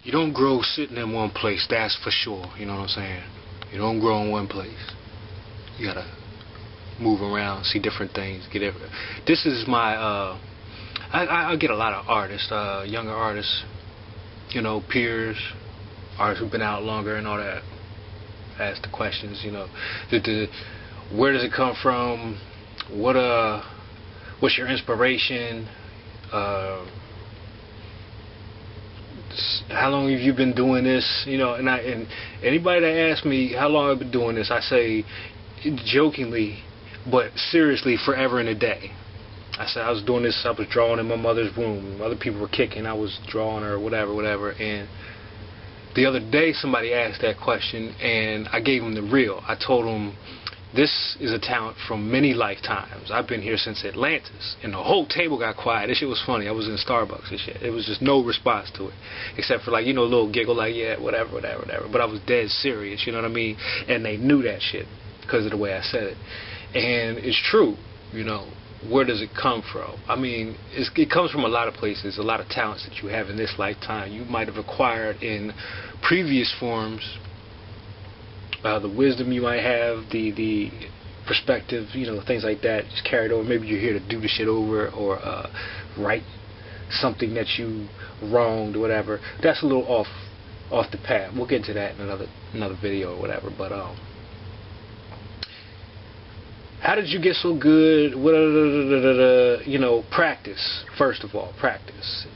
You don't grow sitting in one place, that's for sure. You know what I'm saying? You don't grow in one place. You gotta move around, see different things, get every. This is my. I get a lot of artists, younger artists, you know, peers, artists who've been out longer and all that. Ask the questions, you know, where does it come from? What's your inspiration? How long have you been doing this? You know, and anybody that asks me how long I've been doing this, I say jokingly, but seriously, forever and a day. I said I was doing this. I was drawing in my mother's room. Other people were kicking. I was drawing or whatever. And the other day, somebody asked that question, and I gave them the real. I told them, this is a talent from many lifetimes. I've been here since Atlantis, and the whole table got quiet. This shit was funny. I was in Starbucks and shit. It was just no response to it, except for, like, you know, a little giggle, like, yeah, whatever. But I was dead serious, you know what I mean? And they knew that shit because of the way I said it. And it's true, you know. Where does it come from? I mean, it comes from a lot of places, a lot of talents that you have in this lifetime. You might have acquired in previous forms, the wisdom you might have, the perspective, you know, things like that, just carried over. Maybe you're here to do the shit over or right something that you wronged or whatever. That's a little off the path. We'll get to that in another video or whatever. But how did you get so good? You know, practice. First of all, practice.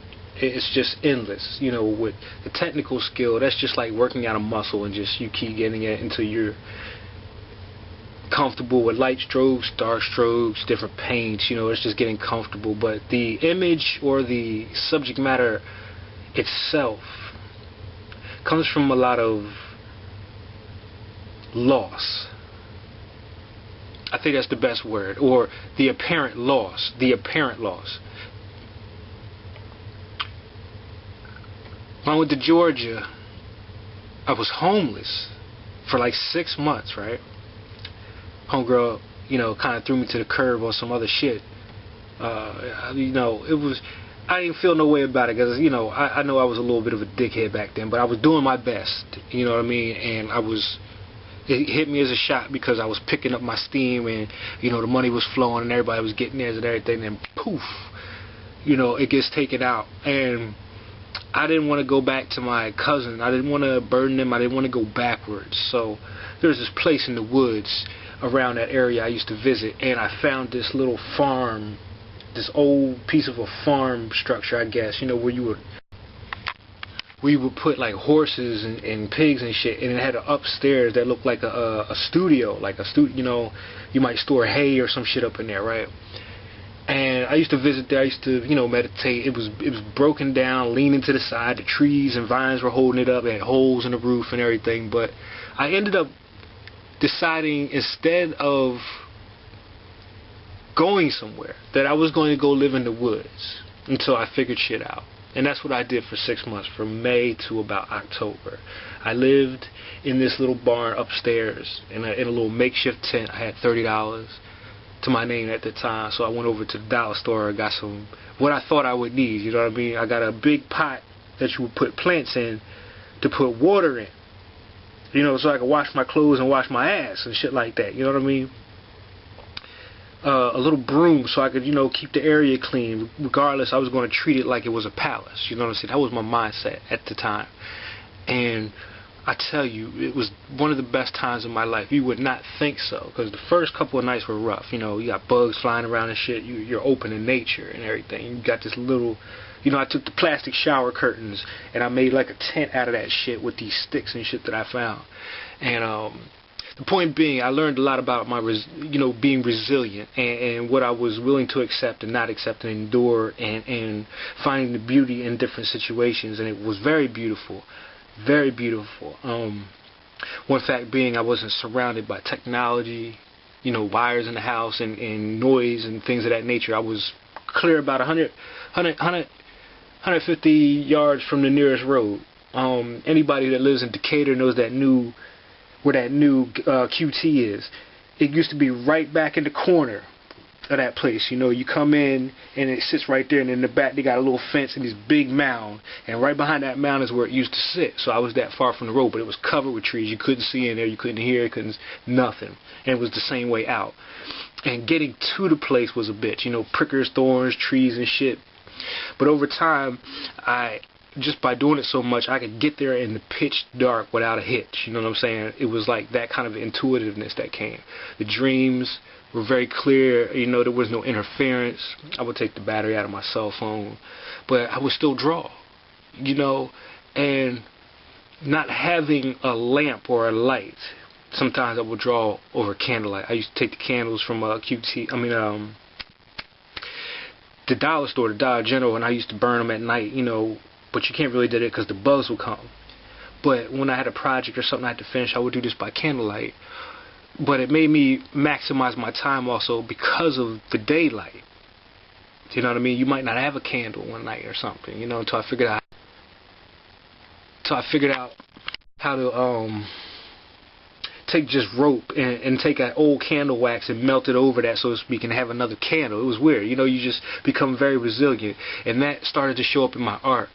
It's just endless. You know, with the technical skill, that's just like working out a muscle, and just you keep getting it until you're comfortable with light strokes, dark strokes, different paints. You know, it's just getting comfortable. But the image or the subject matter itself comes from a lot of loss. I think that's the best word, or the apparent loss. The apparent loss. When I went to Georgia, I was homeless for like 6 months, right? Homegirl, you know, kind of threw me to the curb on some other shit. You know, I didn't feel no way about it because, you know, I know I was a little bit of a dickhead back then, but I was doing my best, you know what I mean? And it hit me as a shot because I was picking up my steam, and, you know, the money was flowing and everybody was getting theirs and everything, and poof, you know, it gets taken out. And I didn't want to go back to my cousin. I didn't want to burden them. I didn't want to go backwards. So there's this place in the woods around that area I used to visit, and I found this little farm, this old piece of a farm structure, I guess, you know, where you would put like horses and pigs and shit, and it had an upstairs that looked like a studio, you know, you might store hay or some shit up in there, right? And I used to visit there. I used to, you know, meditate. It was broken down, leaning to the side. The trees and vines were holding it up. It had holes in the roof and everything. But I ended up deciding, instead of going somewhere, that I was going to go live in the woods until I figured shit out. And that's what I did for 6 months, from May to about October. I lived in this little barn upstairs in a little makeshift tent. I had $30 to my name at the time, so I went over to the dollar store and got some, what I thought I would need, you know what I mean? I got a big pot that you would put plants in to put water in, you know, so I could wash my clothes and wash my ass and shit like that, you know what I mean? A little broom so I could, you know, keep the area clean. Regardless, I was going to treat it like it was a palace, you know what I'm saying? That was my mindset at the time. And I tell you, it was one of the best times of my life. You would not think so, because the first couple of nights were rough. You know, you got bugs flying around and shit. You're open in nature and everything. You got this little, you know, I took the plastic shower curtains and I made like a tent out of that shit with these sticks and shit that I found. And the point being, I learned a lot about my, you know, being resilient and what I was willing to accept and not accept and endure, and finding the beauty in different situations. And it was very beautiful. Very beautiful. One fact being, I wasn't surrounded by technology, you know, wires in the house and noise and things of that nature. I was clear about 150 yards from the nearest road. Anybody that lives in Decatur knows where that new QT is. It used to be right back in the corner of that place. You know, you come in and it sits right there, and in the back they got a little fence and this big mound, and right behind that mound is where it used to sit. So I was that far from the road, but it was covered with trees. You couldn't see in there, you couldn't hear, nothing. And it was the same way out. And getting to the place was a bitch. You know, prickers, thorns, trees and shit. But over time, just by doing it so much, I could get there in the pitch dark without a hitch. You know what I'm saying? It was like that kind of intuitiveness that came. The dreams were very clear. You know, there was no interference. I would take the battery out of my cell phone, but I would still draw. You know, and not having a lamp or a light, sometimes I would draw over candlelight. I used to take the candles from the dollar store, the Dollar General, and I used to burn them at night, you know, but you can't really do it because the bugs will come. But when I had a project or something I had to finish, I would do this by candlelight. But it made me maximize my time also because of the daylight. You know what I mean? You might not have a candle one night or something, you know, until I figured out how to take just rope and take an old candle wax and melt it over that, so to speak, and have another candle. It was weird. You know, you just become very resilient. And that started to show up in my art.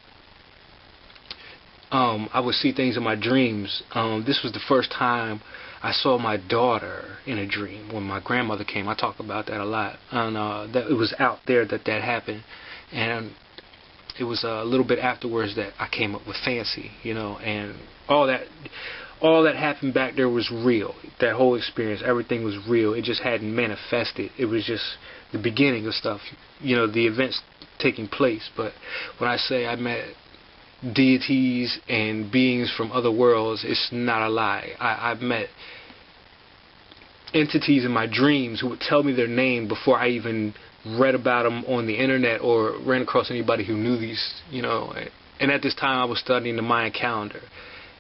I would see things in my dreams. This was the first time I saw my daughter in a dream when my grandmother came. I talk about that a lot. And that it was out there that happened. And it was a little bit afterwards that I came up with Fancy, you know, and all that happened back there was real. That whole experience, everything was real. It just hadn't manifested. It was just the beginning of stuff, you know, the events taking place. But when I say I met deities and beings from other worlds, it's not a lie. I've met entities in my dreams who would tell me their name before I even read about them on the internet or ran across anybody who knew these, you know. And at this time I was studying the Mayan calendar.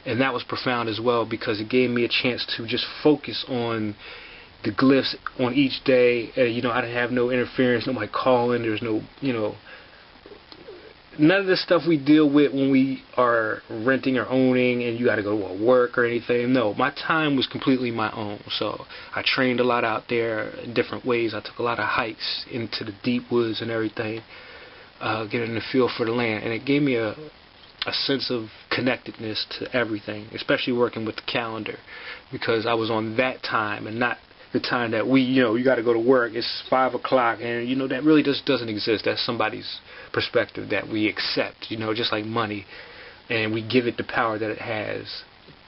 And that was profound as well, because it gave me a chance to just focus on the glyphs on each day. You know, I didn't have no interference, nobody calling. There's no, you know, none of the stuff we deal with when we are renting or owning and you got to go to work or anything. No, my time was completely my own. So I trained a lot out there in different ways. I took a lot of hikes into the deep woods and everything, getting the feel for the land. And it gave me a sense of connectedness to everything, especially working with the calendar, because I was on that time and not the time that you got to go to work. It's 5 o'clock, and you know that really just doesn't exist. That's somebody's perspective that we accept, you know, just like money, and we give it the power that it has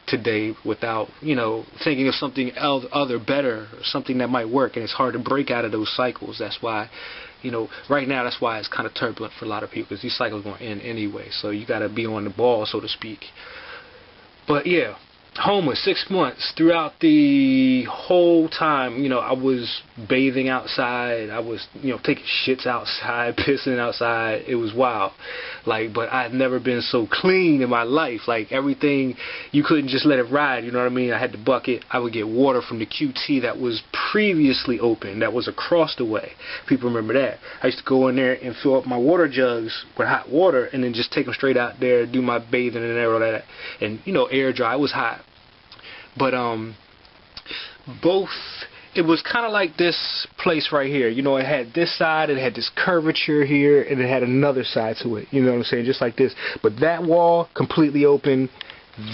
today without, you know, thinking of something other better, something that might work. And it's hard to break out of those cycles. That's why, you know, right now that's why it's kind of turbulent for a lot of people, because these cycles are going to end anyway. So you got to be on the ball, so to speak. But yeah, homeless 6 months. Throughout the whole time, you know, I was bathing outside. I was, you know, taking shits outside, pissing outside. It was wild. Like, but I've never been so clean in my life. Like, everything, you couldn't just let it ride, you know what I mean? I had the bucket. I would get water from the QT that was previously open, that was across the way. People remember that. I used to go in there and fill up my water jugs with hot water and then just take them straight out there, do my bathing and all that. And, you know, air dry. It was hot. But it was kind of like this place right here. You know, it had this side, it had this curvature here, and it had another side to it. You know what I'm saying? Just like this. But that wall, completely open.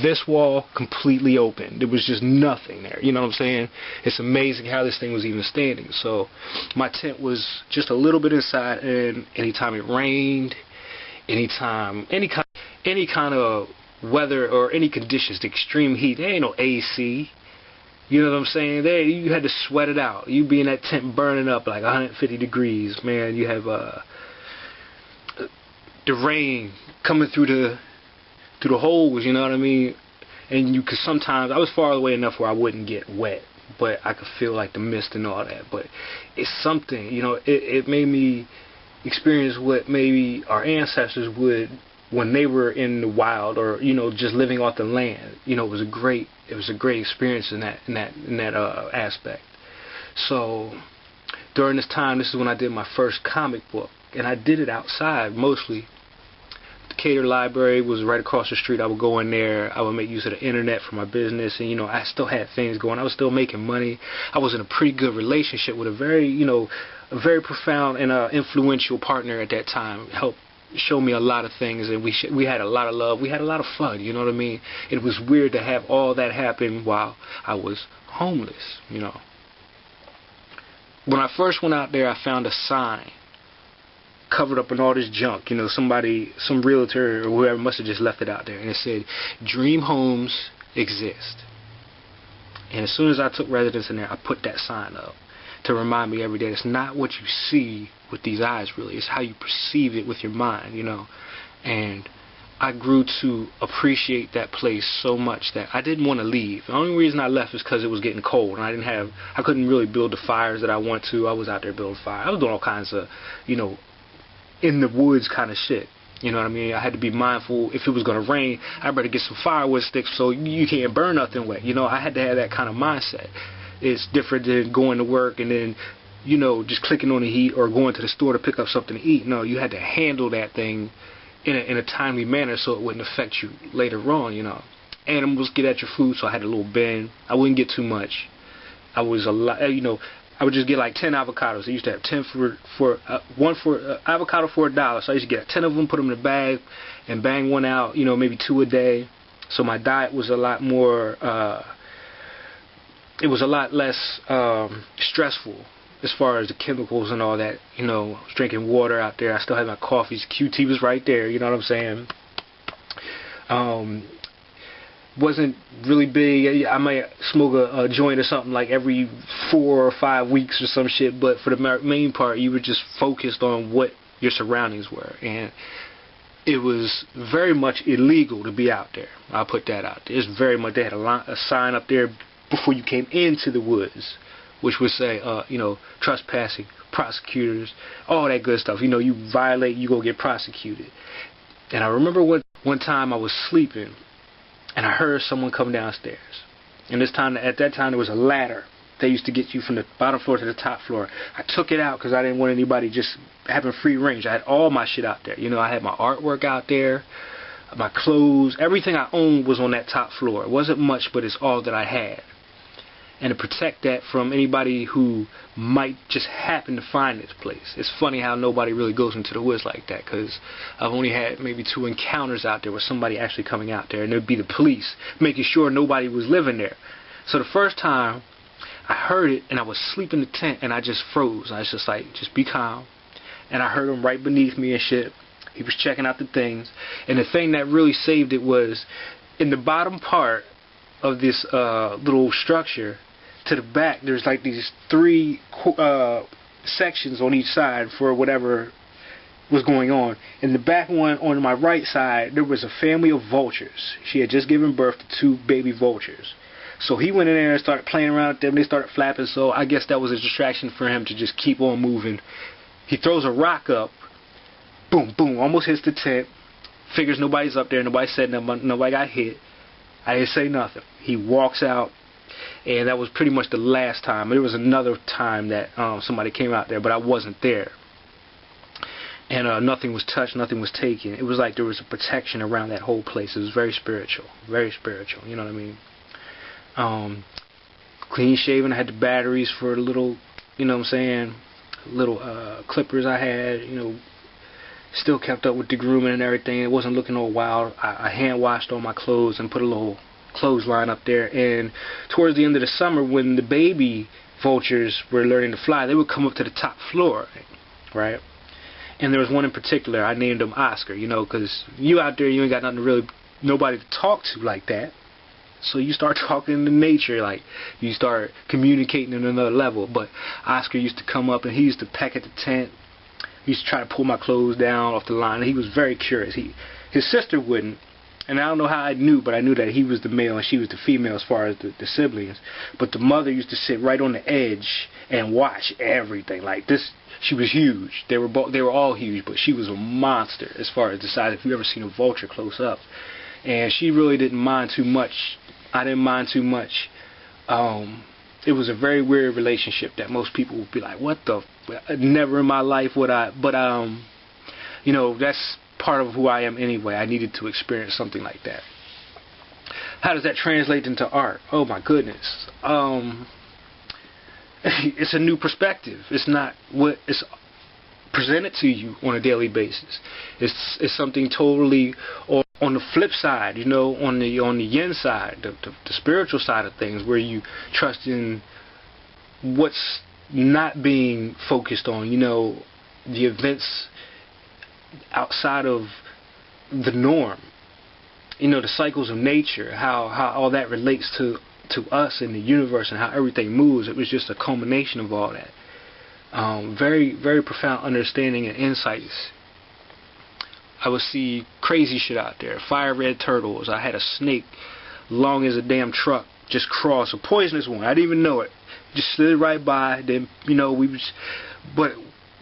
This wall, completely open. There was just nothing there. You know what I'm saying? It's amazing how this thing was even standing. So my tent was just a little bit inside, and anytime it rained, anytime, any kind of weather or any conditions, the extreme heat, there ain't no AC. You know what I'm saying? There, you had to sweat it out. You be in that tent burning up like 150 degrees, man. You have the rain coming through the holes, you know what I mean? And you could sometimes, I was far away enough where I wouldn't get wet, but I could feel like the mist and all that. But it's something, you know, it made me experience what maybe our ancestors would when they were in the wild, or, you know, just living off the land. You know, it was a great experience in that aspect. So during this time, this is when I did my first comic book, and I did it outside mostly. The Cater Library was right across the street. I would go in there. I would make use of the internet for my business, and, you know, I still had things going. I was still making money. I was in a pretty good relationship with a very, you know, a very profound and influential partner at that time. Helped show me a lot of things, and we had a lot of love. We had a lot of fun. You know what I mean? It was weird to have all that happen while I was homeless. You know. When I first went out there, I found a sign covered up in all this junk. You know, some realtor or whoever must have just left it out there, and it said, "Dream homes exist." And as soon as I took residence in there, I put that sign up to remind me every day, it's not what you see with these eyes, really. It's how you perceive it with your mind, you know. And I grew to appreciate that place so much that I didn't want to leave. The only reason I left is because it was getting cold, and I couldn't really build the fires that I want to. I was out there building fire. I was doing all kinds of, you know, in the woods kind of shit. You know what I mean? I had to be mindful. If it was going to rain, I better get some firewood sticks so you can't burn nothing wet. You know, I had to have that kind of mindset. It's different than going to work and then, you know, just clicking on the heat or going to the store to pick up something to eat. No, you had to handle that thing in a timely manner so it wouldn't affect you later on, you know. Animals get at your food, so I had a little bin. I wouldn't get too much. I was a lot, you know, I would just get like 10 avocados. I used to have 10 one for avocado for $1. So I used to get 10 of them, put them in a bag, and bang one out. You know, maybe 2 a day. So my diet was a lot more. It was a lot less stressful as far as the chemicals and all that. You know, I was drinking water out there. I still had my coffees. QT was right there. You know what I'm saying? Wasn't really big. I might smoke a joint or something like every 4 or 5 weeks or some shit, but for the main part, you were just focused on what your surroundings were, and it was very much illegal to be out there. I'll put that out there. It's very much, they had a sign up there before you came into the woods, which would say, you know, trespassing, prosecutors, all that good stuff. You know, you violate, you go get prosecuted. And I remember one time I was sleeping, and I heard someone come downstairs. And at that time, there was a ladder that used to get you from the bottom floor to the top floor. I took it out because I didn't want anybody just having free range. I had all my shit out there. You know, I had my artwork out there, my clothes, everything I owned was on that top floor. It wasn't much, but it's all that I had. And to protect that from anybody who might just happen to find this place. It's funny how nobody really goes into the woods like that, because I've only had maybe 2 encounters out there with somebody actually coming out there, and there'd be the police making sure nobody was living there. So the first time I heard it, and I was sleeping in the tent, and I just froze. I was just like, just be calm. And I heard him right beneath me and shit. He was checking out the things, and the thing that really saved it was in the bottom part of this little structure. To the back, there's like these 3 sections on each side for whatever was going on. In the back one, on my right side, there was a family of vultures. She had just given birth to 2 baby vultures. So he went in there and started playing around with them. They started flapping, so I guess that was a distraction for him to just keep on moving. He throws a rock up. Boom, boom, almost hits the tent. Figures nobody's up there. Nobody said nothing. Nobody got hit. I didn't say nothing. He walks out. And that was pretty much the last time. There was another time that somebody came out there, but I wasn't there. And nothing was touched, nothing was taken. It was like there was a protection around that whole place. It was very spiritual, you know what I mean? Clean shaven. I had the batteries for the little, you know what I'm saying, little clippers I had, you know. Still kept up with the grooming and everything. It wasn't looking all wild. I hand washed all my clothes and put a little clothesline up there. And towards the end of the summer, when the baby vultures were learning to fly, they would come up to the top floor, right? And there was one in particular. I named him Oscar, you know, because you out there, you ain't got nothing to really, nobody to talk to like that. So you start talking to nature, like you start communicating on another level. But Oscar used to come up and he used to peck at the tent. He used to try to pull my clothes down off the line. He was very curious. His sister wouldn't. And I don't know how I knew, but I knew that he was the male and she was the female as far as the siblings. But the mother used to sit right on the edge and watch everything. Like this, she was huge. They were all huge, but she was a monster as far as the size. If you ever seen a vulture close up, and she really didn't mind too much. I didn't mind too much. It was a very weird relationship that most people would be like, "What the?" Never in my life would I. But you know, that's part of who I am anyway. I needed to experience something like that. How does that translate into art? Oh my goodness. it's a new perspective. It's not what is presented to you on a daily basis. It's something totally. Or on the flip side, you know, on the yin side, the spiritual side of things, where you trust in what's not being focused on, you know, the events outside of the norm, you know, the cycles of nature, how all that relates to us in the universe and how everything moves. It was just a culmination of all that. Very, very profound understanding and insights. I would see crazy shit out there. Fire red turtles. I had a snake long as a damn truck just cross, a poisonous one. I didn't even know it. Just slid right by. Then, you know, but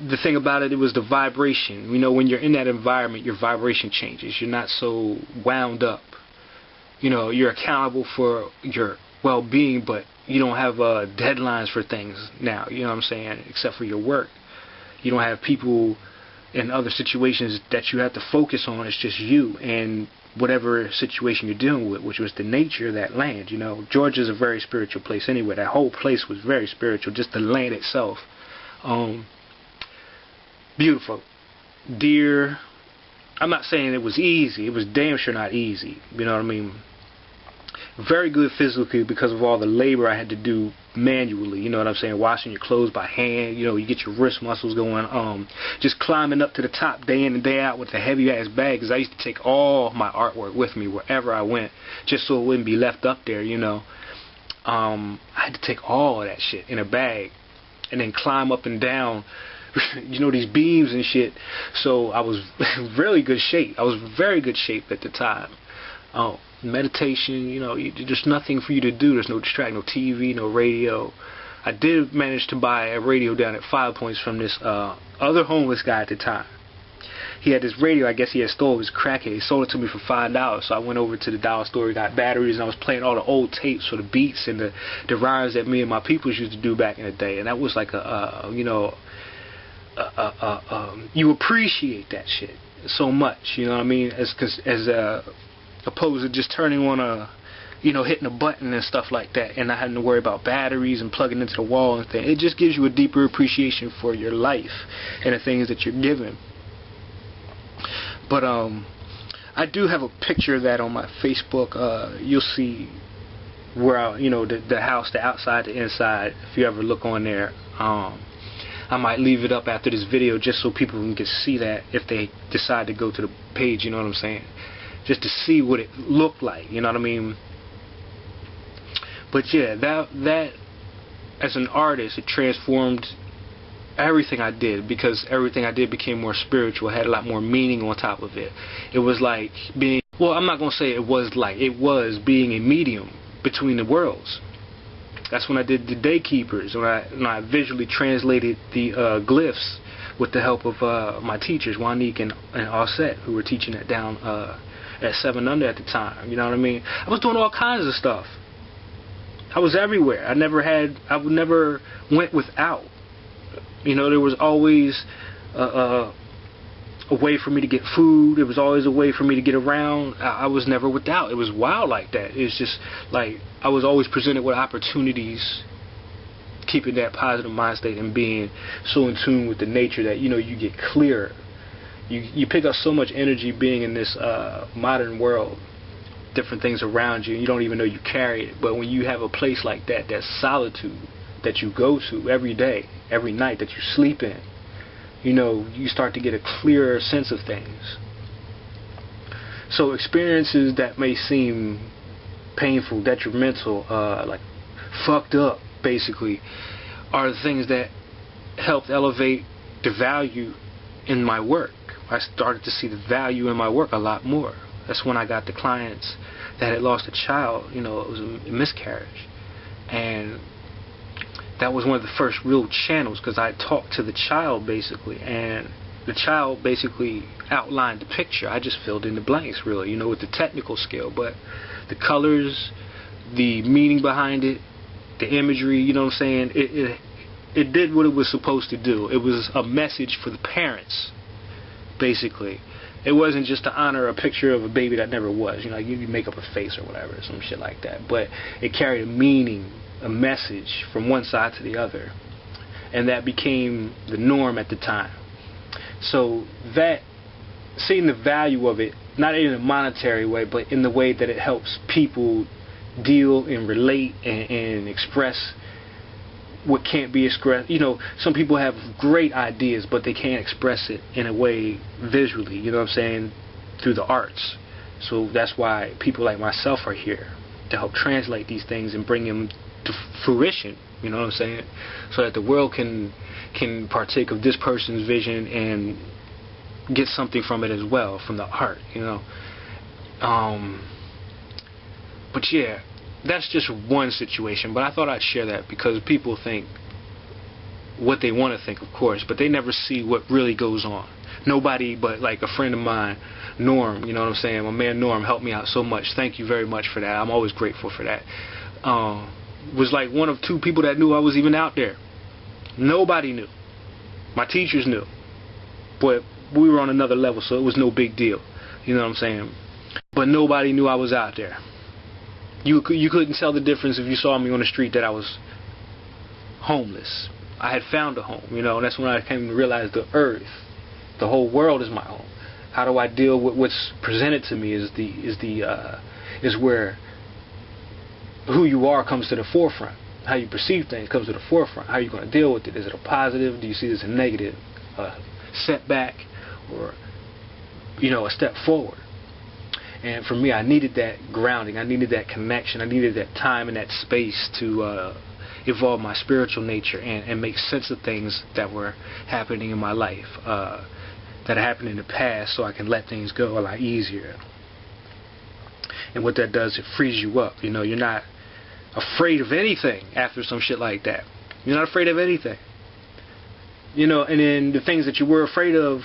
the thing about it, it was the vibration. You know, when you're in that environment, your vibration changes. You're not so wound up. You know, you're accountable for your well-being, but you don't have deadlines for things now. You know what I'm saying? Except for your work. You don't have people in other situations that you have to focus on. It's just you and whatever situation you're dealing with, which was the nature of that land. You know, Georgia's a very spiritual place anyway. That whole place was very spiritual, just the land itself. Beautiful. Deer. I'm not saying it was easy. It was damn sure not easy. You know what I mean? Very good physically because of all the labor I had to do manually. You know what I'm saying? Washing your clothes by hand. You know, you get your wrist muscles going. Just climbing up to the top day in and day out with a heavy ass bag, because I used to take all my artwork with me wherever I went, just so it wouldn't be left up there. You know, I had to take all of that shit in a bag and then climb up and down. You know, these beams and shit. So I was really good shape. I was very good shape at the time. Meditation, you know, there's nothing for you to do. There's no distract, no TV, no radio. I did manage to buy a radio down at 5 Points from this other homeless guy at the time. He had this radio. I guess he had stole his crackhead. He sold it to me for $5. So I went over to the dollar store, got batteries, and I was playing all the old tapes for the beats and the rhymes that me and my peoples used to do back in the day. And that was like you know, you appreciate that shit so much, you know what I mean, as opposed to just turning on you know, hitting a button and stuff like that, and not having to worry about batteries and plugging into the wall and things. It just gives you a deeper appreciation for your life and the things that you're given. But I do have a picture of that on my Facebook. You'll see where you know, the house, the outside, the inside. If you ever look on there, I might leave it up after this video just so people can see that if they decide to go to the page. You know what I'm saying? Just to see what it looked like, you know what I mean? But yeah, that as an artist, it transformed everything I did, because everything I did became more spiritual, had a lot more meaning on top of it. It was like being, well, I'm not going to say it was being a medium between the worlds. That's when I did the Daykeepers, when I visually translated the glyphs with the help of my teachers, Wanique and Offset, who were teaching it down at 7 Under at the time. You know what I mean? I was doing all kinds of stuff. I was everywhere. I never went without. You know, there was always a way for me to get food. There was always a way for me to get around. I was never without. It was wild like that. It's just like I was always presented with opportunities, keeping that positive mind state and being so in tune with the nature that, you know, you get clearer. You pick up so much energy being in this modern world, different things around you, and you don't even know you carry it. But when you have a place like that, that solitude that you go to every day, every night that you sleep in, you know, you start to get a clearer sense of things. So experiences that may seem painful, detrimental, like fucked up, basically, are the things that helped elevate the value in my work. I started to see the value in my work a lot more. That's when I got the clients that had lost a child. You know, it was a miscarriage, and that was one of the first real channels, because I talked to the child basically, and the child basically outlined the picture. I just filled in the blanks, really, you know, with the technical skill, but the colors, the meaning behind it, the imagery, you know what I'm saying, it did what it was supposed to do. It was a message for the parents, basically. It wasn't just to honor a picture of a baby that never was. You know, you make up a face or whatever, some shit like that. But it carried a meaning a message from one side to the other, and that became the norm at the time. So that, seeing the value of it, not in a monetary way, but in the way that it helps people deal and relate and express what can't be expressed. You know, some people have great ideas, but they can't express it in a way visually, you know what I'm saying, through the arts. So that's why people like myself are here, to help translate these things and bring them to fruition, you know what I'm saying, so that the world can partake of this person's vision and get something from it as well, from the art, you know. But yeah, that's just one situation, but I thought I'd share that because people think what they want to think, of course, but they never see what really goes on. Nobody but like a friend of mine, Norm, you know what I'm saying, my man Norm helped me out so much. Thank you very much for that. I'm always grateful for that. Was like one of two people that knew I was even out there. Nobody knew. My teachers knew, but we were on another level, so it was no big deal, you know what I'm saying. But nobody knew I was out there. You couldn't tell the difference if you saw me on the street that I was homeless. I had found a home, you know, and that's when I came to realize the earth, the whole world is my home. How do I deal with what's presented to me is where who you are comes to the forefront. How you perceive things comes to the forefront. How are you going to deal with it? Is it a positive? Do you see it as a negative? Setback, or, you know, a step forward? And for me, I needed that grounding. I needed that connection. I needed that time and that space to evolve my spiritual nature and make sense of things that were happening in my life, that happened in the past, so I can let things go a lot easier. And what that does, it frees you up. You know, you're not afraid of anything after some shit like that. You're not afraid of anything. You know, and then the things that you were afraid of,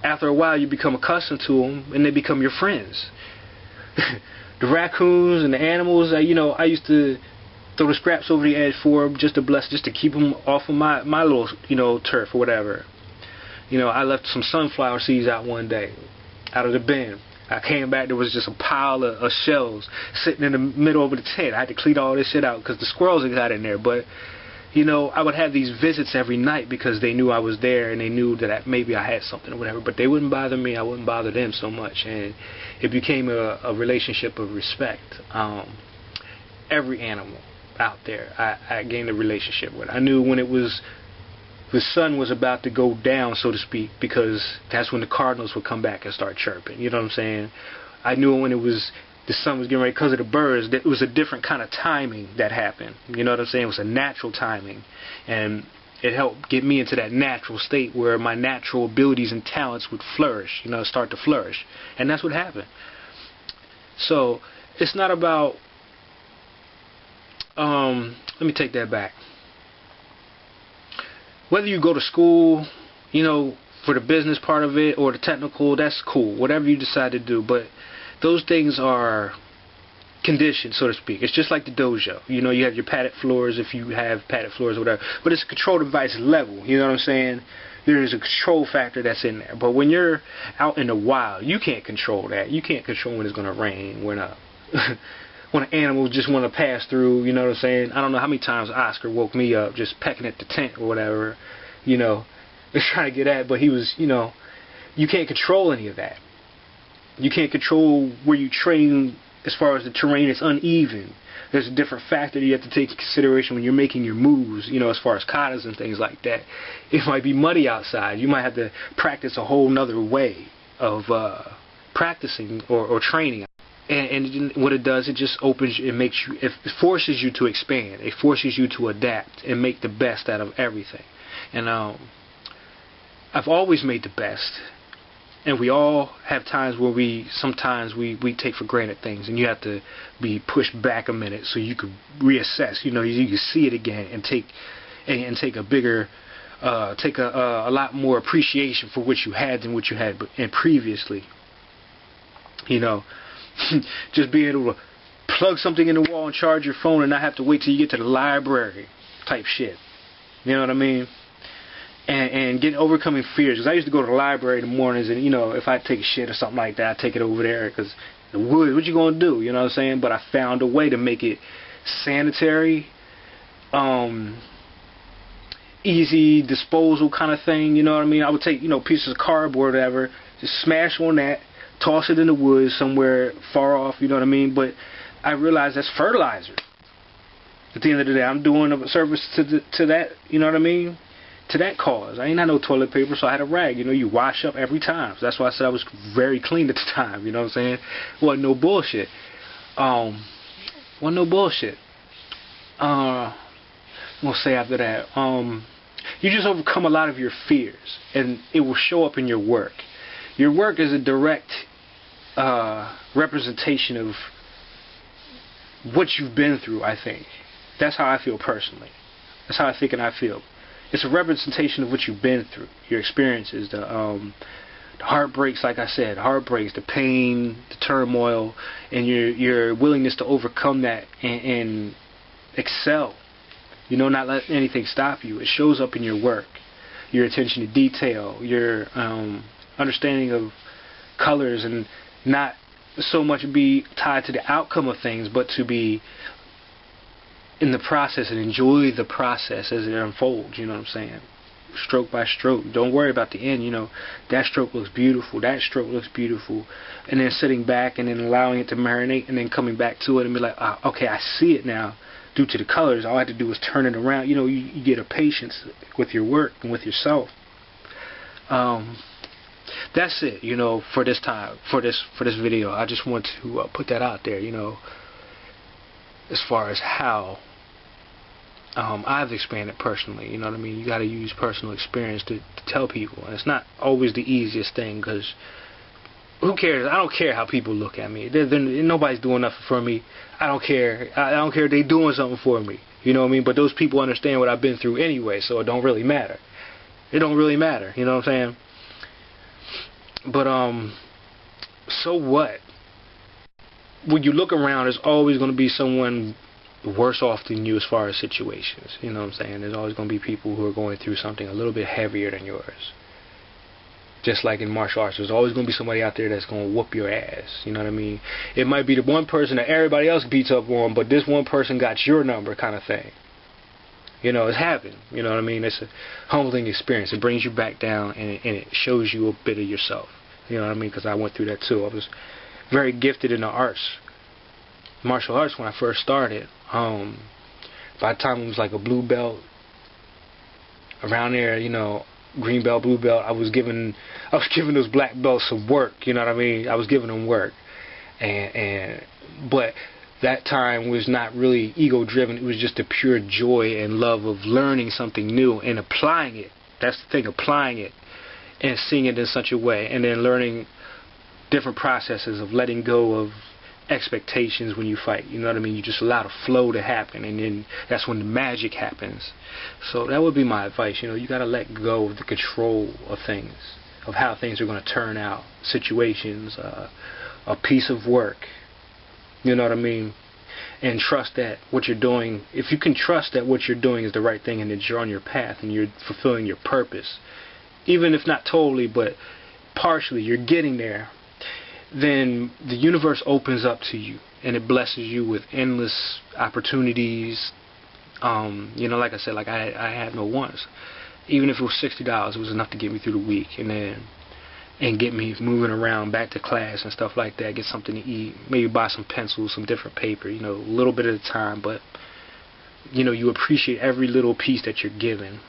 after a while you become accustomed to them, and they become your friends. The raccoons and the animals, you know, I used to throw the scraps over the edge for them just to keep them off of my little, you know, turf or whatever. You know, I left some sunflower seeds out one day, out of the bin. I came back, there was just a pile of shells sitting in the middle of the tent. I had to clean all this shit out because the squirrels had got in there. But, you know, I would have these visits every night because they knew I was there and they knew that maybe I had something or whatever. But they wouldn't bother me. I wouldn't bother them so much. And it became a relationship of respect. Every animal out there I gained a relationship with. I knew when the sun was about to go down, so to speak, because that's when the cardinals would come back and start chirping. You know what I'm saying? I knew when the sun was getting ready, because of the birds, that it was a different kind of timing that happened. You know what I'm saying? It was a natural timing. And it helped get me into that natural state where my natural abilities and talents would flourish, you know, start to flourish. And that's what happened. So, it's not about, let me take that back. Whether you go to school, you know, for the business part of it or the technical, that's cool. Whatever you decide to do. But those things are conditioned, so to speak. It's just like the dojo. You know, you have your padded floors if you have padded floors or whatever. But it's a control device level. You know what I'm saying? There is a control factor that's in there. But when you're out in the wild, you can't control that. You can't control when it's going to rain, when an animal just want to pass through, you know what I'm saying? I don't know how many times Oscar woke me up just pecking at the tent or whatever, you know, trying to get at, but he was, you know, you can't control any of that. You can't control where you train as far as the terrain is uneven. There's a different factor that you have to take into consideration when you're making your moves, you know, as far as katas and things like that. It might be muddy outside. You might have to practice a whole nother way of practicing or training. And what it does, it just opens, it forces you to expand. It forces you to adapt and make the best out of everything. And I've always made the best. And we all have times where sometimes we take for granted things, and you have to be pushed back a minute so you can reassess. You know, you can see it again and take a bigger, take a lot more appreciation for what you had than what you had previously. You know. Just being able to plug something in the wall and charge your phone and not have to wait till you get to the library type shit. You know what I mean? And overcoming fears. Because I used to go to the library in the mornings and, you know, if I take a shit or something like that, I take it over there because the woods, what you going to do? You know what I'm saying? But I found a way to make it sanitary, easy disposal kind of thing, you know what I mean? I would take, pieces of cardboard or whatever, just smash on that, toss it in the woods somewhere far off, you know what I mean? But I realized that's fertilizer. At the end of the day, I'm doing a service to that, you know what I mean? To that cause. I ain't had no toilet paper, so I had a rag. You wash up every time. So that's why I said I was very clean at the time, you know what I'm saying? Wasn't no bullshit. Wasn't no bullshit. I'm gonna say after that, you just overcome a lot of your fears, and it will show up in your work. Your work is a direct representation of what you've been through, I think. That's how I feel personally. That's how I think and I feel. It's a representation of what you've been through, your experiences, the heartbreaks, like I said, the pain, the turmoil, and your willingness to overcome that and excel. Not let anything stop you. It shows up in your work, your attention to detail, your understanding of colors, and not so much be tied to the outcome of things, but to be in the process and enjoy the process as it unfolds, you know what I'm saying? Stroke by stroke. Don't worry about the end, that stroke looks beautiful, that stroke looks beautiful, and then sitting back and then allowing it to marinate and then coming back to it and be like, okay, I see it now due to the colors. All I have to do is turn it around. You get a patience with your work and with yourself. That's it, for this time, for this video. I just want to put that out there, as far as how I've expanded personally, you know what I mean? You got to use personal experience to tell people, and it's not always the easiest thing, because who cares? I don't care how people look at me. Nobody's doing nothing for me. I don't care. I don't care if they're doing something for me, you know what I mean? But those people understand what I've been through anyway, so it don't really matter. It don't really matter, you know what I'm saying? But so what? When you look around, there's always going to be someone worse off than you as far as situations. You know what I'm saying? There's always going to be people who are going through something a little bit heavier than yours. Just like in martial arts, there's always going to be somebody out there that's going to whoop your ass. You know what I mean? It might be the one person that everybody else beats up on, but this one person got your number kind of thing. It's happened. You know what I mean? It's a humbling experience. It brings you back down, and it shows you a bit of yourself. You know what I mean? Because I went through that too. I was very gifted in the arts, martial arts, when I first started. By the time it was like a blue belt, around there, green belt, blue belt, I was giving those black belts some work. You know what I mean? I was giving them work, but that time was not really ego driven. It was just the pure joy and love of learning something new and applying it. That's the thing, applying it and seeing it in such a way, and then learning different processes of letting go of expectations when you fight. You know what I mean? You just allow the flow to happen, and then that's when the magic happens. So that would be my advice. You got to let go of the control of things, of how things are going to turn out, situations, a piece of work. You know what I mean? And trust that what you're doing, if you can trust that what you're doing is the right thing and that you're on your path and you're fulfilling your purpose, even if not totally, but partially, you're getting there, then the universe opens up to you and it blesses you with endless opportunities. Like I said, like I had no wants. Even if it was $60, it was enough to get me through the week, and get me moving around back to class and stuff like that. Get something to eat, maybe buy some pencils, some different paper, a little bit at a time. But you appreciate every little piece that you're given,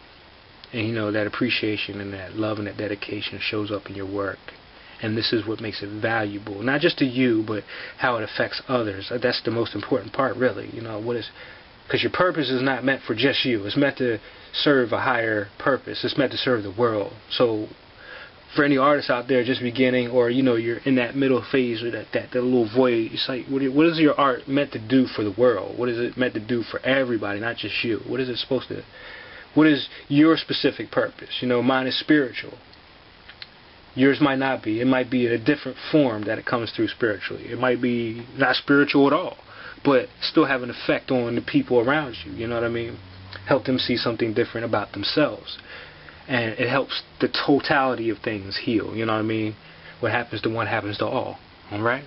and that appreciation and that love and that dedication shows up in your work. And this is what makes it valuable, not just to you, but how it affects others. That's the most important part, really. Because your purpose is not meant for just you. It's meant to serve a higher purpose. It's meant to serve the world. So for any artists out there just beginning, or you're in that middle phase, or that little void, it's like, what is your art meant to do for the world? What is it meant to do for everybody, not just you? What is it supposed to? What is your specific purpose? Mine is spiritual. Yours might not be. It might be a different form that it comes through spiritually. It might be not spiritual at all, but still have an effect on the people around you. You know what I mean? Help them see something different about themselves. And it helps the totality of things heal. You know what I mean? What happens to one happens to all. Alright?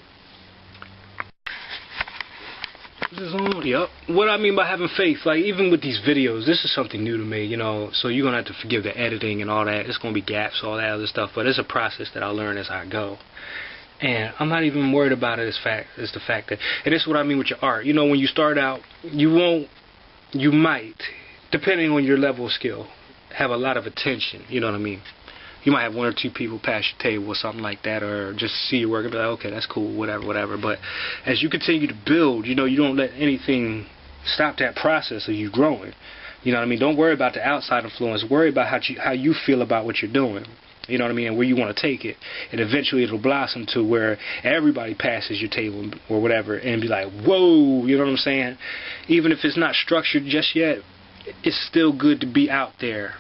Is this on? Yep. What I mean by having faith, like even with these videos, this is something new to me, you know, so you're going to have to forgive the editing and all that. It's going to be gaps, all that other stuff, but it's a process that I learn as I go. And I'm not even worried about it as the fact that, and this is what I mean with your art. You know, when you start out, you might, depending on your level of skill, have a lot of attention, you know what I mean? You might have one or two people pass your table or something like that, or just see your work and be like, okay, that's cool, whatever. But as you continue to build, you know, you don't let anything stop that process of you growing. You know what I mean? Don't worry about the outside influence. Worry about how you feel about what you're doing. You know what I mean? And where you want to take it. And eventually it'll blossom to where everybody passes your table or whatever and be like, whoa, you know what I'm saying? Even if it's not structured just yet, it's still good to be out there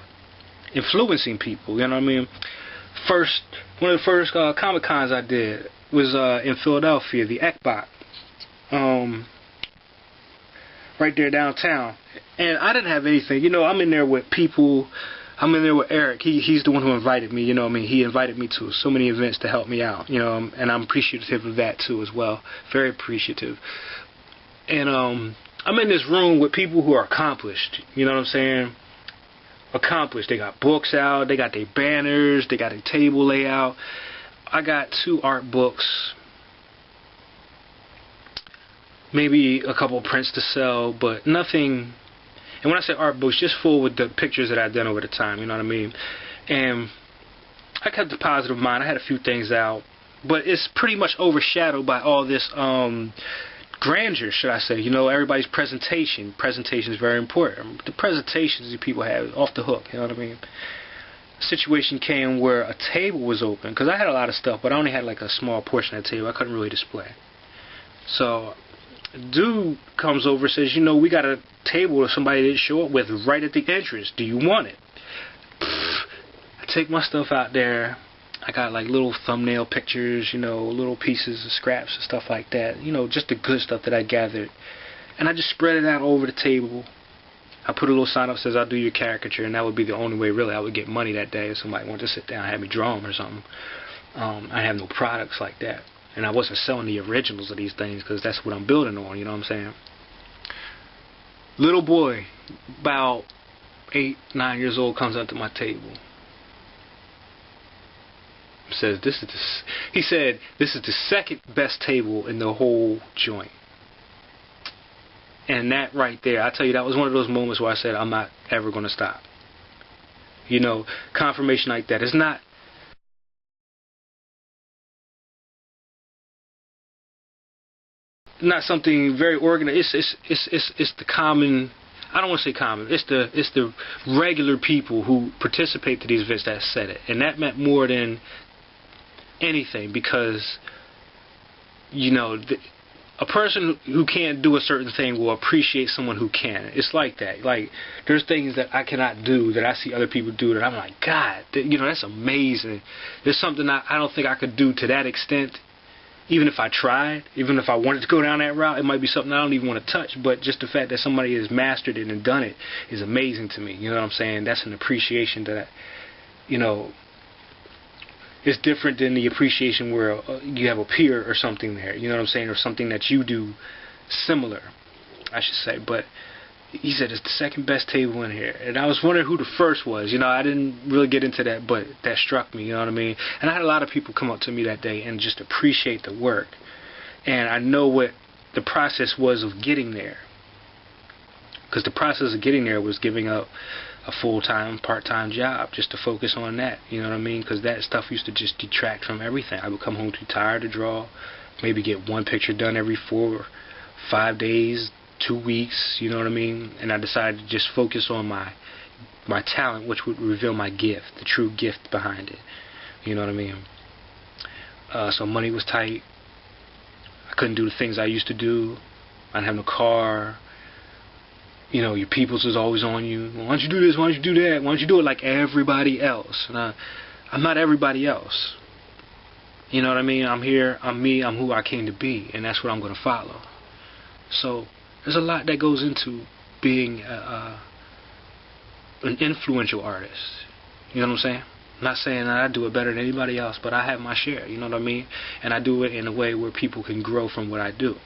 influencing people, you know what I mean? One of the first Comic Cons I did was in Philadelphia, the Ekbot, right there downtown. And I didn't have anything, you know. I'm in there with people. I'm in there with Eric. He's the one who invited me, you know what I mean? He invited me to so many events to help me out, you know, and I'm appreciative of that too as well. Very appreciative. And I'm in this room with people who are accomplished, you know what I'm saying? Accomplished. They got books out, they got their banners, they got a table layout. I got 2 art books, maybe a couple prints to sell, but nothing. And when I say art books, just full with the pictures that I've done over the time, you know what I mean? And I kept a positive mind. I had a few things out, but it's pretty much overshadowed by all this grandeur, should I say. You know, everybody's presentation. Presentation is very important. The presentations that people have off the hook, you know what I mean? A situation came where a table was open, because I had a lot of stuff, but I only had like a small portion of the table. I couldn't really display. So a dude comes over and says, you know, we got a table that somebody didn't show up with right at the entrance. Do you want it? I take my stuff out there. I got like little thumbnail pictures, you know, little pieces of scraps and stuff like that. You know, just the good stuff that I gathered. And I just spread it out over the table. I put a little sign up that says, I'll do your caricature. And that would be the only way, really, I would get money that day if somebody wanted to sit down and have me draw them or something. I have no products like that. And I wasn't selling the originals of these things because that's what I'm building on, you know what I'm saying? Little boy, about 8, 9 years old, comes up to my table. Says he said this is the second best table in the whole joint. And that right there, I tell you, that was one of those moments where I said I'm not ever going to stop. You know, confirmation like that. It's not something very organized. It's the common. I don't want to say common. It's the regular people who participate to these events that said it, and that meant more than anything, because you know a person who can't do a certain thing will appreciate someone who can. It's like that. Like there's things that I cannot do that I see other people do that I'm like, God, you know, that's amazing. There's something I don't think I could do to that extent. Even if I tried, even if I wanted to go down that route, it might be something I don't even want to touch. But just the fact that somebody has mastered it and done it is amazing to me. You know what I'm saying? That's an appreciation that, you know, it's different than the appreciation where you have a peer or something there. You know what I'm saying? Or something that you do similar, I should say. But he said it's the second best table in here. And I was wondering who the first was. You know, I didn't really get into that, but that struck me, you know what I mean? And I had a lot of people come up to me that day and just appreciate the work. And I know what the process was of getting there. Because the process of getting there was giving up a full-time, part-time job just to focus on that, you know what I mean? Because that stuff used to just detract from everything. I would come home too tired to draw, maybe get one picture done every 4 or 5 days, 2 weeks, you know what I mean? And I decided to just focus on my talent, which would reveal my gift, the true gift behind it, you know what I mean? So money was tight. I couldn't do the things I used to do. I didn't have no car. You know, your peoples was always on you. Why don't you do this? Why don't you do that? Why don't you do it like everybody else? And I'm not everybody else. You know what I mean? I'm here. I'm me. I'm who I came to be. And that's what I'm going to follow. So there's a lot that goes into being an influential artist. You know what I'm saying? I'm not saying that I do it better than anybody else, but I have my share. You know what I mean? And I do it in a way where people can grow from what I do.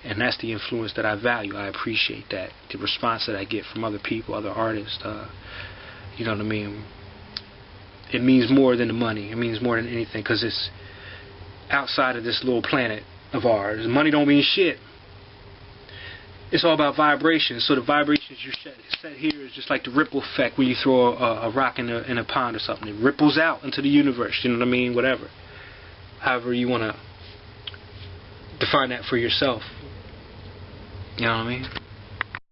And that's the influence that I value. I appreciate that. The response that I get from other people, other artists, you know what I mean? It means more than the money. It means more than anything, because it's outside of this little planet of ours. Money don't mean shit. It's all about vibrations. So the vibrations you set here is just like the ripple effect when you throw a rock in a pond or something. It ripples out into the universe. You know what I mean? Whatever. However you want to define that for yourself. You know what I mean?